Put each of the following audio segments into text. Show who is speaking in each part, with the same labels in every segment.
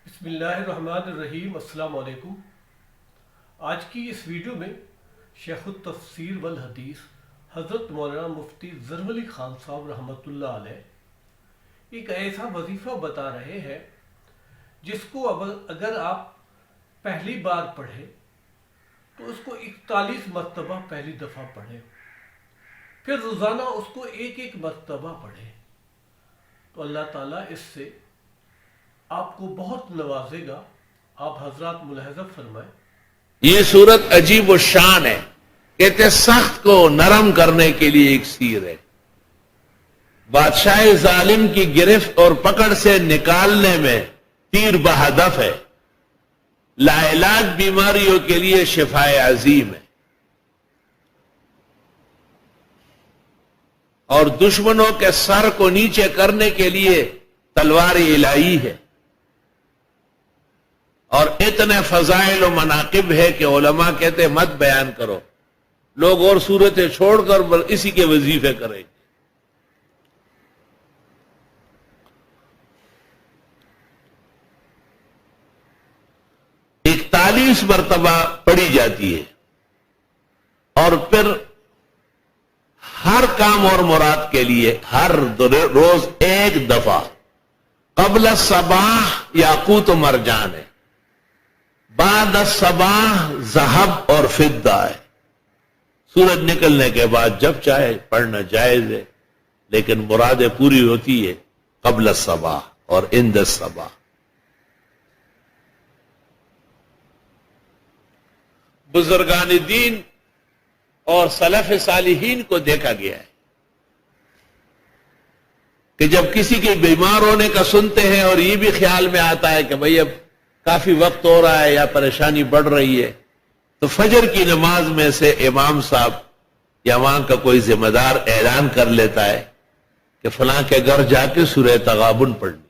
Speaker 1: بسم اللہ الرحمن الرحیم۔ السلام علیکم۔ آج کی اس ویڈیو میں شیخ التفسیر والحدیث حضرت مولانا مفتی ظفر علی خان صاحب رحمۃ اللہ علیہ ایک ایسا وظیفہ بتا رہے ہیں جس کو اگر آپ پہلی بار پڑھیں تو اس کو 41 مرتبہ پہلی دفعہ پڑھیں، پھر روزانہ اس کو ایک ایک مرتبہ پڑھیں تو اللہ تعالیٰ اس سے آپ کو بہت نوازے گا۔ آپ حضرات ملاحظہ فرمائیں۔
Speaker 2: یہ صورت عجیب و شان ہے، کہتے سخت کو نرم کرنے کے لیے ایک سیر ہے، بادشاہ ظالم کی گرفت اور پکڑ سے نکالنے میں تیر بہدف ہے، لاعلاج بیماریوں کے لیے شفائے عظیم ہے، اور دشمنوں کے سر کو نیچے کرنے کے لیے تلوار الہی ہے، اور اتنے فضائل و مناقب ہے کہ علماء کہتے ہیں مت بیان کرو، لوگ اور صورتیں چھوڑ کر اسی کے وظیفے کریں گے۔ 41 مرتبہ پڑھی جاتی ہے، اور پھر ہر کام اور مراد کے لیے ہر روز ایک دفعہ قبل الصباح یاقوت و مرجان ہے، بعد الصباح ذہب اور فضہ ہے۔ سورج نکلنے کے بعد جب چاہے پڑھنا جائز ہے، لیکن مرادیں پوری ہوتی ہے قبل الصباح اور عند الصباح۔ بزرگان دین اور سلف صالحین کو دیکھا گیا ہے کہ جب کسی کے بیمار ہونے کا سنتے ہیں اور یہ بھی خیال میں آتا ہے کہ بھئی اب کافی وقت ہو رہا ہے یا پریشانی بڑھ رہی ہے، تو فجر کی نماز میں سے امام صاحب یا وہاں کا کوئی ذمہ دار اعلان کر لیتا ہے کہ فلاں کے گھر جا کے سورہ تغابن پڑھنی،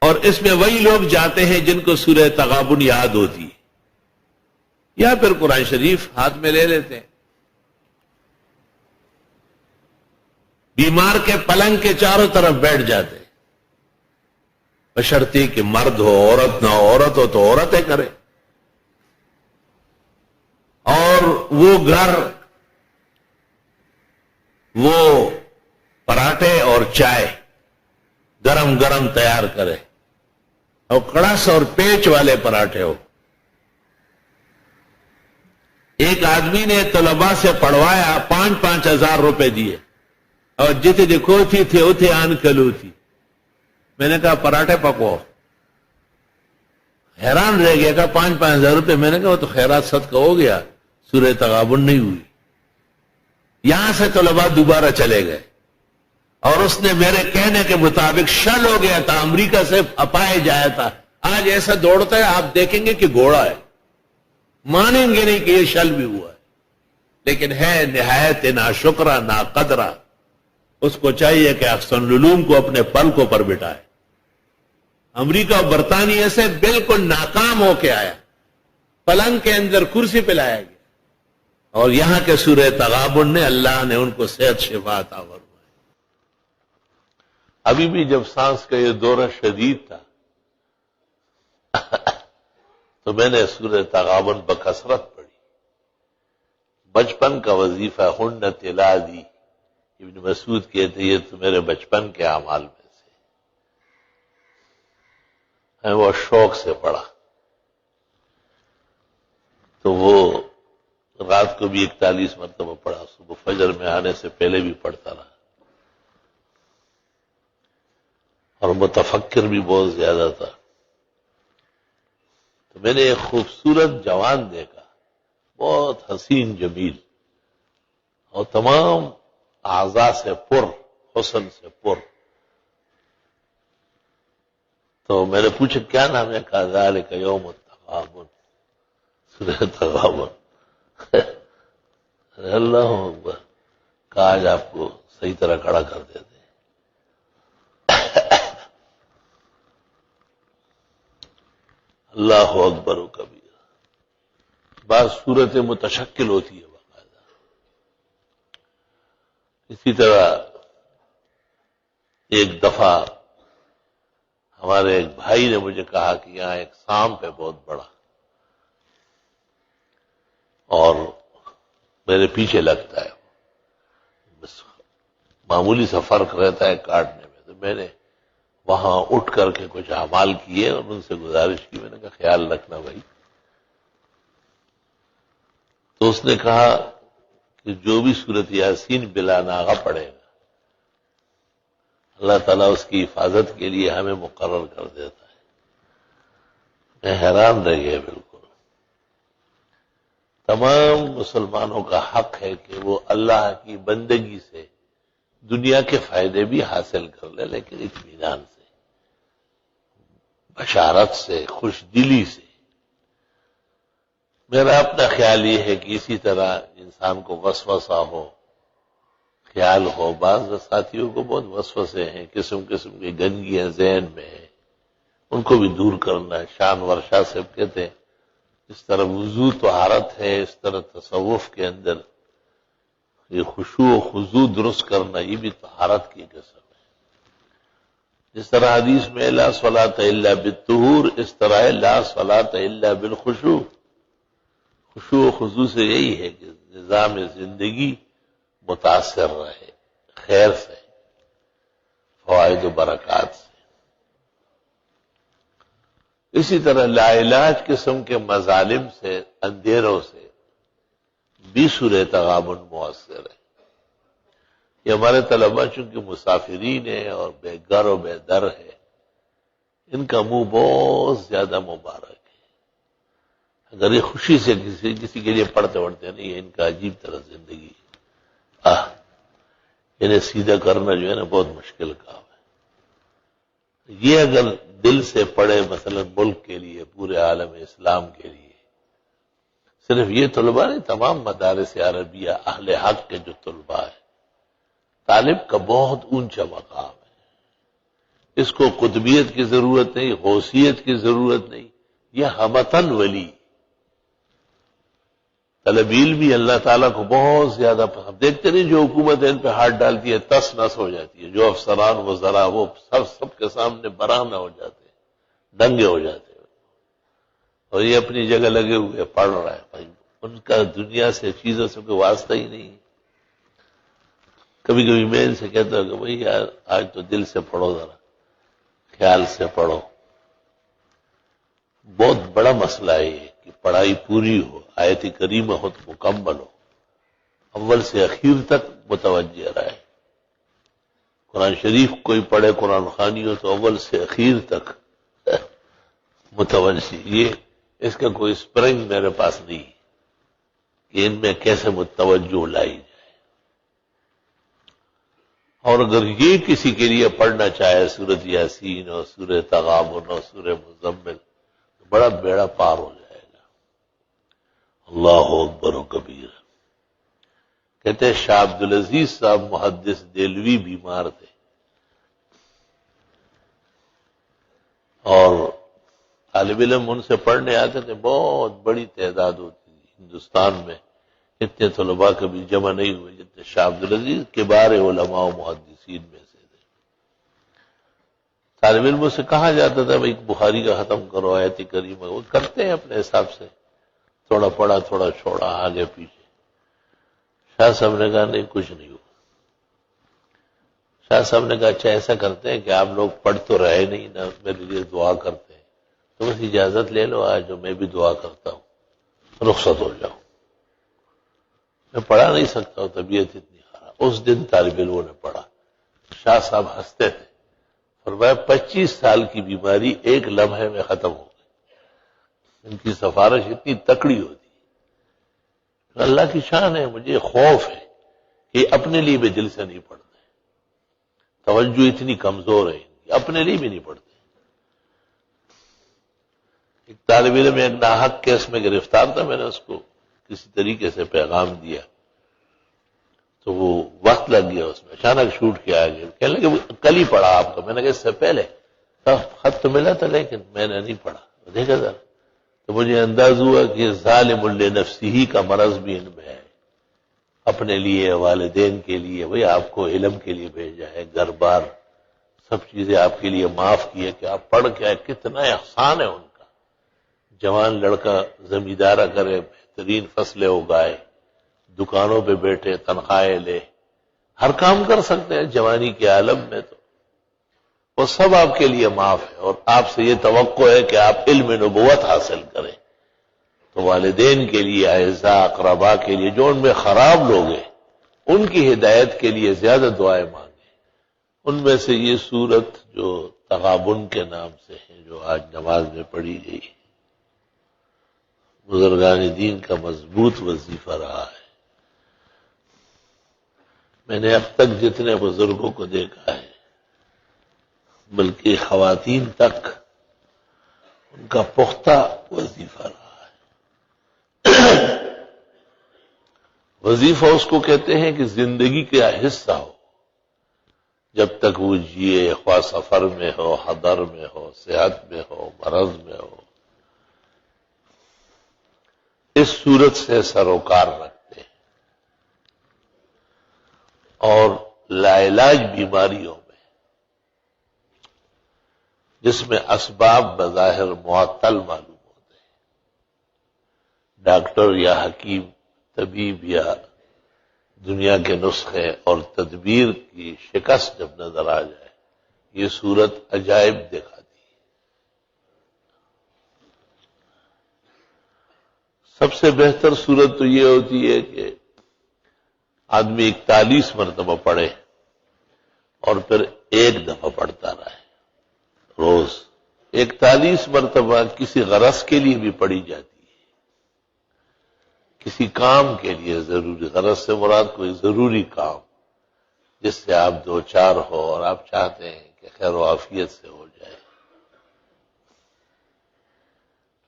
Speaker 2: اور اس میں وہی لوگ جاتے ہیں جن کو سورہ تغابن یاد ہوتی ہے، یا پھر قرآن شریف ہاتھ میں لے لیتے ہیں۔ بیمار کے پلنگ کے چاروں طرف بیٹھ جاتے ہیں، بشرطی کہ مرد ہو عورت نہ ہو، عورت ہو تو عورتیں کرے، اور وہ گھر وہ پراٹھے اور چائے گرم گرم تیار کرے، اور کڑس اور پیچ والے پراٹھے ہو۔ ایک آدمی نے طلباء سے پڑھوایا، 5-5 ہزار روپے دیے، اور جتنے دکھوتی تھے اتنے آن کلو تھی۔ میں نے کہا پراٹھے پکو، حیران رہ گیا، کہا 5-5 ہزار روپے۔ میں نے کہا وہ تو خیرات صدقہ ہو گیا، سورہ تغابن نہیں ہوئی۔ یہاں سے طلباء دوبارہ چلے گئے، اور اس نے میرے کہنے کے مطابق شل ہو گیا تھا، امریکہ سے اپائے جایا تھا، آج ایسا دوڑتا ہے آپ دیکھیں گے کہ گھوڑا ہے، مانیں گے نہیں کہ یہ شل بھی ہوا ہے، لیکن ہے نہایت ناشکرہ ناقدرہ۔ اس کو چاہیے کہ احسن العلوم کو اپنے پلکوں پر بٹھائے۔ امریکہ اور برطانیہ سے بالکل ناکام ہو کے آیا، پلنگ کے اندر کرسی پہ لایا گیا، اور یہاں کے سورہ تغابن نے اللہ نے ان کو صحت شفا عطا فرمائی۔ ابھی بھی جب سانس کا یہ دورہ شدید تھا تو میں نے سورہ تغابن بکثرت پڑھی۔ بچپن کا وظیفہ ہن تلادی، ابن مسعود کہتے یہ تو میرے بچپن کے اعمال میں سے، میں وہ شوق سے پڑھا، تو وہ رات کو بھی 41 مرتبہ پڑھا، صبح فجر میں آنے سے پہلے بھی پڑھتا رہا، اور متفکر بھی بہت زیادہ تھا۔ تو میں نے ایک خوبصورت جوان دیکھا، بہت حسین جمیل، اور تمام اعضاء سے پر، حسن سے پر۔ تو میں نے پوچھا کیا نام ہے؟ کہا ذالک یوم التغابن، سورہ تغابن۔ اللہ اکبر، کہا آج آپ کو صحیح طرح کھڑا کر دیتے ہیں۔ اللہ اکبر و کبیر۔ بعض صورتیں متشکل ہوتی ہے باقاعدہ، اسی طرح ایک دفعہ ہمارے ایک بھائی نے مجھے کہا کہ یہاں ایک سانپ ہے بہت بڑا، اور میرے پیچھے لگتا ہے، بس معمولی سا فرق رہتا ہے کاٹنے میں. تو میں نے وہاں اٹھ کر کے کچھ اعمال کیے اور ان سے گزارش کی، میں نے کہا خیال رکھنا بھائی. تو اس نے کہا کہ جو بھی سورۃ یاسین بلا ناغہ پڑھے گا اللہ تعالیٰ اس کی حفاظت کے لیے ہمیں مقرر کر دیتا ہے. میں حیران رہ گیا بالکل. تمام مسلمانوں کا حق ہے کہ وہ اللہ کی بندگی سے دنیا کے فائدے بھی حاصل کر لے، لیکن اطمینان سے، بشارت سے، خوش دلی سے. میرا اپنا خیال یہ ہے کہ اسی طرح انسان کو وسوسہ ہو، خیال ہو. بعض ساتھیوں کو بہت وسوسے ہیں، قسم قسم کی گندگیاں ذہن میں ہیں، ان کو بھی دور کرنا ہے. شانور شاہ صاحب کہتے ہیں اس طرح وضو طہارت ہے، اس طرح تصوف کے اندر یہ خشوع و خضوع درست کرنا یہ بھی طہارت کی قسم ہے. جس طرح حدیث میں لا صلاۃ الا بالطہور، اس طرح ہے لا صلاۃ الا بالخشوع. خشوع و خضوع سے یہی ہے کہ نظام زندگی متاثر رہے خیر سے، فوائد و برکات سے. اسی طرح لا علاج قسم کے مظالم سے، اندھیروں سے بھی سورہ تغابن مؤثر ہے. یہ ہمارے طلباء چونکہ مسافرین ہیں اور بے گھر و بے در ہے، ان کا منہ بہت زیادہ مبارک ہے. اگر یہ خوشی سے کسی کے لیے پڑھتے نہیں ہے، ان کا عجیب طرح زندگی ہے. انہیں سیدھا کرنا جو ہے نا بہت مشکل کام ہے. یہ اگر دل سے پڑھے مثلا ملک کے لیے، پورے عالم اسلام کے لیے، صرف یہ طلباء نہیں، تمام مدارس عربیہ اہل حق کے جو طلباء ہیں، طالب کا بہت اونچا مقام ہے. اس کو قطبیت کی ضرورت نہیں، غوثیت کی ضرورت نہیں، یہ ہمتن ولی. طلب علم بھی اللہ تعالیٰ کو بہت زیادہ پسند. دیکھتے نہیں جو حکومت ان پہ ہاتھ ڈالتی ہے تس نس ہو جاتی ہے، جو افسران وزراء وہ سب کے سامنے برہنہ ہو جاتے ہیں، دنگے ہو جاتے ہیں، اور یہ اپنی جگہ لگے ہوئے پڑھ رہا ہے. بھائی ان کا دنیا سے چیزوں سے کوئی واسطہ ہی نہیں. کبھی کبھی میں ان سے کہتا ہوں کہ بھائی یار آج تو دل سے پڑھو، ذرا خیال سے پڑھو. بہت بڑا مسئلہ ہے یہ کہ پڑھائی پوری ہو، آیت کریمہ ہو تو مکمل ہو، اول سے اخیر تک متوجہ رہے. قرآن شریف کوئی پڑھے، قرآن خوانی ہو تو اول سے اخیر تک متوجہ. یہ اس کا کوئی اسپرنگ میرے پاس نہیں کہ ان میں کیسے متوجہ لائی جائے. اور اگر یہ کسی کے لیے پڑھنا چاہے سورۃ یاسین اور سورۃ تغابن اور سورۃ مزمل تو بڑا بیڑا پار ہو جائے گا. اللہ اکبر و کبیر. کہتے ہیں شاہ عبدالعزیز صاحب محدث دہلوی بیمار تھے، اور طالب علم ان سے پڑھنے آتے تھے. بہت بڑی تعداد ہوتی تھی. ہندوستان میں اتنے طلباء کبھی جمع نہیں ہوئے جتنے شاہ عبدالعزیز کبار علماء و محدثین میں سے تھے. طالب علموں سے کہا جاتا تھا بھائی بخاری کا ختم کرو، آیت کریمہ. وہ کرتے ہیں اپنے حساب سے، تھوڑا پڑھا تھوڑا چھوڑا، آگے پیچھے. شاہ صاحب نے کہا نہیں کچھ نہیں ہو. شاہ صاحب نے کہا اچھا ایسا کرتے ہیں کہ آپ لوگ پڑھ تو رہے نہیں نا، میرے لیے دعا کرتے ہیں، تو بس اجازت لے لو آج جو میں بھی دعا کرتا ہوں، رخصت ہو جاؤ. میں پڑھا نہیں سکتا ہوں، طبیعت اتنی خراب. اس دن طالب علموں نے پڑھا. شاہ صاحب ہنستے تھے، فرمایا 25 سال کی بیماری ایک لمحے میں ختم ہو گئی. ان کی سفارش اتنی تکڑی ہوتی. اللہ کی شان ہے. مجھے خوف ہے کہ اپنے لیے بھی دل سے نہیں پڑھتے، توجہ اتنی کمزور ہے، اپنے لیے بھی نہیں پڑھتے. ایک طالب علم ایک ناحق کیس میں گرفتار تھا، میں نے اس کو کسی طریقے سے پیغام دیا تو وہ وقت لگ گیا اس میں، اچانک شوٹ کیا آ گیا. کہنے لگے کل ہی پڑھا آپ کا. میں نے کہا اس سے پہلے خط تو ملا تھا لیکن میں نے نہیں پڑھا. دیکھا ذرا تو مجھے انداز ہوا کہ ظالم لنفسہ کا مرض بھی ان میں ہے. اپنے لیے، والدین کے لیے، بھئی آپ کو علم کے لیے بھیجا ہے، گھر بار سب چیزیں آپ کے لیے معاف کی ہے کہ آپ پڑھ کے آئے، کتنا احسان ہے ان کا۔ جوان لڑکا زمیندارہ کرے، بہترین فصلیں اگائے، دکانوں پہ بیٹھے، تنخواہیں لے، ہر کام کر سکتے ہیں جوانی کے عالم میں، تو وہ سب آپ کے لیے معاف ہے، اور آپ سے یہ توقع ہے کہ آپ علم نبوت حاصل کریں۔ تو والدین کے لیے، اعزاء اقربا کے لیے، جو ان میں خراب لوگ ہیں ان کی ہدایت کے لیے زیادہ دعائیں مانگیں۔ ان میں سے یہ سورت جو تغابن کے نام سے ہے، جو آج نماز میں پڑھی گئی، بزرگان دین کا مضبوط وظیفہ رہا ہے۔ میں نے اب تک جتنے بزرگوں کو دیکھا ہے، بلکہ خواتین تک، ان کا پختہ وظیفہ رہا ہے۔ وظیفہ اس کو کہتے ہیں کہ زندگی کا حصہ ہو، جب تک وہ جیے، خواہ سفر میں ہو، حضر میں ہو، صحت میں ہو، مرض میں ہو، اس صورت سے سروکار رکھتے ہیں۔ اور لاعلاج بیماریوں میں، جس میں اسباب بظاہر معطل معلوم ہوتے ہیں، ڈاکٹر یا حکیم، طبیب یا دنیا کے نسخے اور تدبیر کی شکست جب نظر آ جائے، یہ صورت عجائب دکھاتی ہے۔ سب سے بہتر صورت تو یہ ہوتی ہے کہ آدمی 41 مرتبہ پڑھے اور پھر ایک دفعہ پڑھتا رہے روز۔ 41 مرتبہ کسی غرض کے لیے بھی پڑھی جاتی ہے، کسی کام کے لیے ضروری، غرض سے مراد کوئی ضروری کام جس سے آپ دو چار ہو اور آپ چاہتے ہیں کہ خیر و عافیت سے ہو جائے۔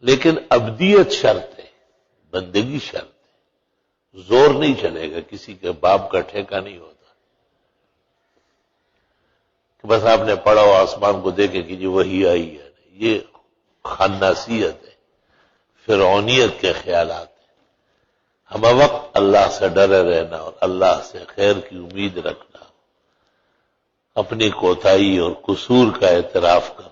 Speaker 2: لیکن ابدیت شرط ہے، بندگی شرط ہے، زور نہیں چلے گا، کسی کے باپ کا ٹھیکہ نہیں ہوتا کہ بس آپ نے پڑھا ہو آسمان کو دیکھے کہ یہ وہی آئی ہے۔ یہ خناسیت ہے، فرعونیت کے خیالات ہیں۔ ہم وقت اللہ سے ڈرے رہنا اور اللہ سے خیر کی امید رکھنا، اپنی کوتاہی اور قصور کا اعتراف کرنا۔